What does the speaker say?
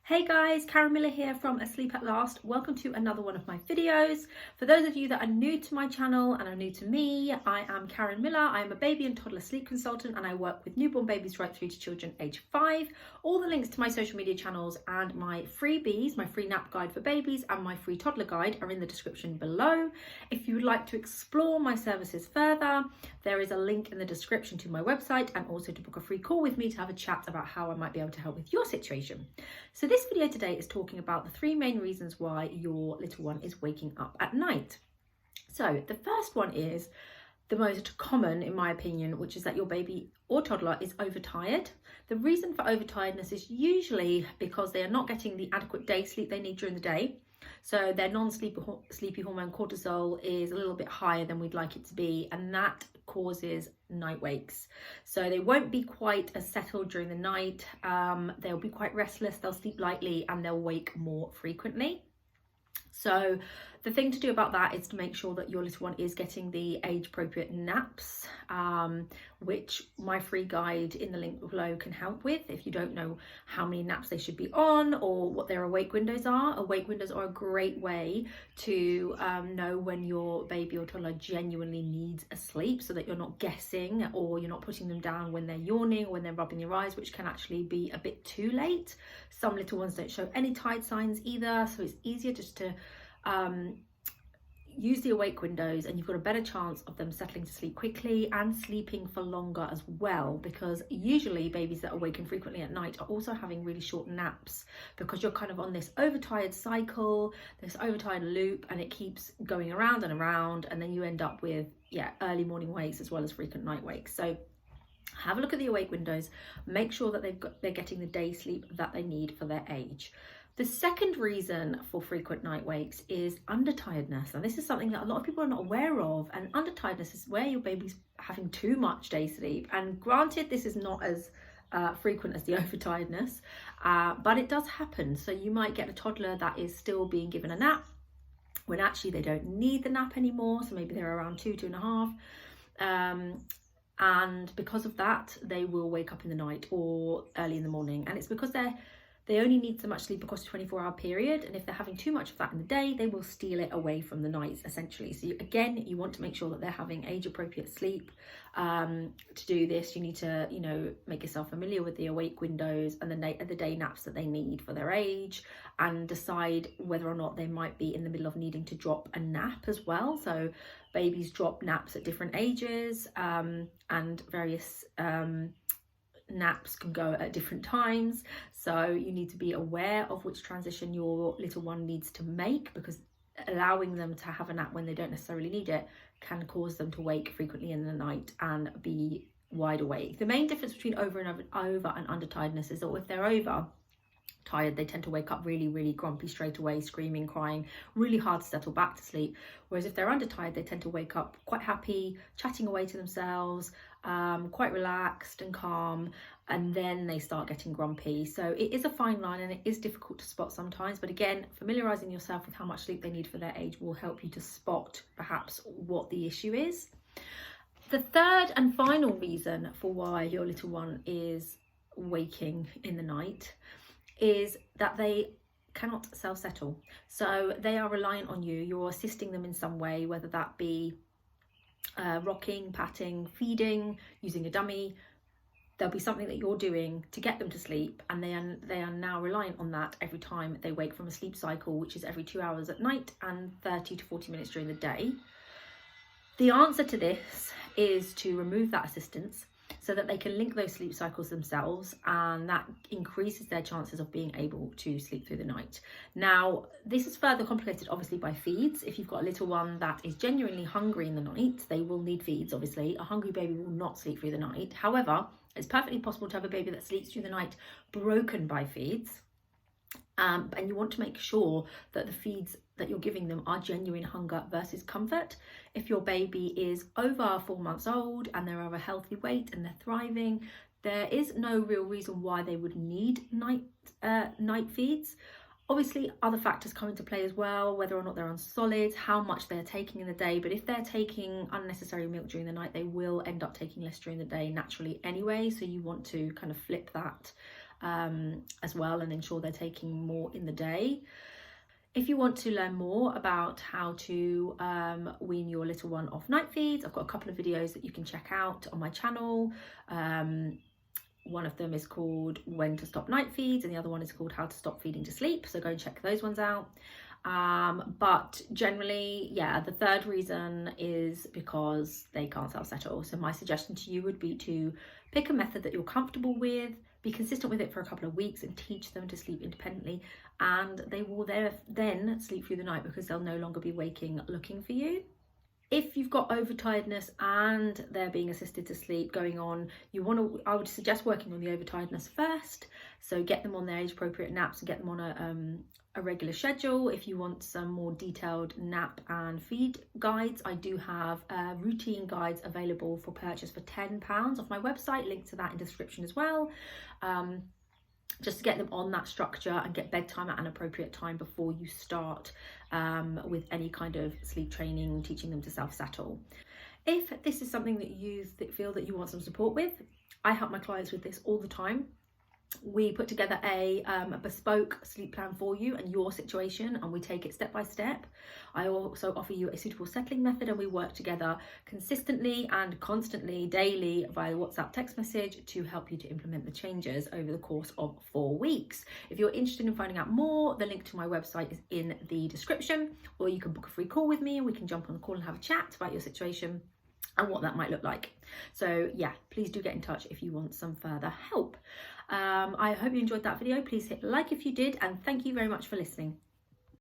Hey guys, Karen Miller here from Asleep at Last. Welcome to another one of my videos. For those of you that are new to my channel and are new to me, I am Karen Miller. I am a baby and toddler sleep consultant and I work with newborn babies right through to children age 5. All the links to my social media channels and my freebies, my free nap guide for babies and my free toddler guide are in the description below. If you would like to explore my services further, there is a link in the description to my website and also to book a free call with me to have a chat about how I might be able to help with your situation. So this video today is talking about the 3 main reasons why your little one is waking up at night. So the first one is the most common, in my opinion, which is that your baby or toddler is overtired. The reason for overtiredness is usually because they are not getting the adequate day sleep they need during the day. So their non-sleepy hormone cortisol is a little bit higher than we'd like it to be, and that causes night wakes. So they won't be quite as settled during the night. They'll be quite restless, they'll sleep lightly, and they'll wake more frequently. So the thing to do about that is to make sure that your little one is getting the age appropriate naps, which my free guide in the link below can help with. If you don't know how many naps they should be on or what their awake windows are a great way to know when your baby or toddler genuinely needs a sleep, so that you're not guessing or you're not putting them down when they're yawning or when they're rubbing their eyes, which can actually be a bit too late. Some little ones don't show any tired signs either, so it's easier just to use the awake windows, and you've got a better chance of them settling to sleep quickly and sleeping for longer as well, because usually babies that awaken frequently at night are also having really short naps, because you're kind of on this overtired cycle, this overtired loop, and it keeps going around and around, and then you end up with early morning wakes as well as frequent night wakes. So have a look at the awake windows, make sure that they're getting the day sleep that they need for their age. The second reason for frequent night wakes is undertiredness. And this is something that a lot of people are not aware of. And undertiredness is where your baby's having too much day sleep. And granted, this is not as frequent as the overtiredness, but it does happen. So you might get a toddler that is still being given a nap when actually they don't need the nap anymore. So maybe they're around 2.5. And because of that, they will wake up in the night or early in the morning. And it's because they only need so much sleep across a 24-hour period, and if they're having too much of that in the day, they will steal it away from the nights, essentially. So you want to make sure that they're having age-appropriate sleep. To do this, you need to, make yourself familiar with the awake windows and the day naps that they need for their age, and decide whether or not they might be in the middle of needing to drop a nap as well. So babies drop naps at different ages, and various naps can go at different times, so you need to be aware of which transition your little one needs to make, because allowing them to have a nap when they don't necessarily need it can cause them to wake frequently in the night and be wide awake. The main difference between over and undertiredness is that if they're over tired, they tend to wake up really, really grumpy straight away, screaming, crying, really hard to settle back to sleep. Whereas if they're undertired, they tend to wake up quite happy, chatting away to themselves, quite relaxed and calm, and then they start getting grumpy. So it is a fine line and it is difficult to spot sometimes, but again, familiarizing yourself with how much sleep they need for their age will help you to spot perhaps what the issue is. The third and final reason for why your little one is waking in the night is that they cannot self-settle. So they are reliant on you. You're assisting them in some way, whether that be rocking, patting, feeding, using a dummy. There'll be something that you're doing to get them to sleep, and they are now reliant on that every time they wake from a sleep cycle, which is every 2 hours at night and 30 to 40 minutes during the day. The answer to this is to remove that assistance, so that they can link those sleep cycles themselves, and that increases their chances of being able to sleep through the night. Now, this is further complicated obviously by feeds. If you've got a little one that is genuinely hungry in the night, they will need feeds, obviously. A hungry baby will not sleep through the night. However, it's perfectly possible to have a baby that sleeps through the night broken by feeds. And you want to make sure that the feeds that you're giving them are genuine hunger versus comfort. If your baby is over 4 months old and they're of a healthy weight and they're thriving, there is no real reason why they would need night feeds. Obviously, other factors come into play as well, whether or not they're on solids, how much they're taking in the day. But if they're taking unnecessary milk during the night, they will end up taking less during the day naturally anyway. So you want to kind of flip that as well, and ensure they're taking more in the day. If you want to learn more about how to wean your little one off night feeds, I've got a couple of videos that you can check out on my channel. One of them is called When to Stop Night Feeds, and the other one is called How to Stop Feeding to Sleep. So go and check those ones out. But generally, yeah, the third reason is because they can't self-settle. So my suggestion to you would be to pick a method that you're comfortable with, be consistent with it for a couple of weeks, and teach them to sleep independently, and they will then sleep through the night because they'll no longer be waking looking for you. If you've got overtiredness and they're being assisted to sleep going on, I would suggest working on the overtiredness first. So get them on their age appropriate naps and get them on a regular schedule. If you want some more detailed nap and feed guides, I do have routine guides available for purchase for £10 off my website. Link to that in the description as well. Just to get them on that structure and get bedtime at an appropriate time before you start with any kind of sleep training, teaching them to self-settle. If this is something that you feel that you want some support with, I help my clients with this all the time. We put together a bespoke sleep plan for you and your situation, and we take it step by step. I also offer you a suitable settling method, and we work together consistently and constantly daily via WhatsApp text message to help you to implement the changes over the course of 4 weeks. If you're interested in finding out more, the link to my website is in the description, or you can book a free call with me and we can jump on the call and have a chat about your situation and what that might look like. So yeah, please do get in touch if you want some further help. I hope you enjoyed that video. Please hit like if you did, and thank you very much for listening.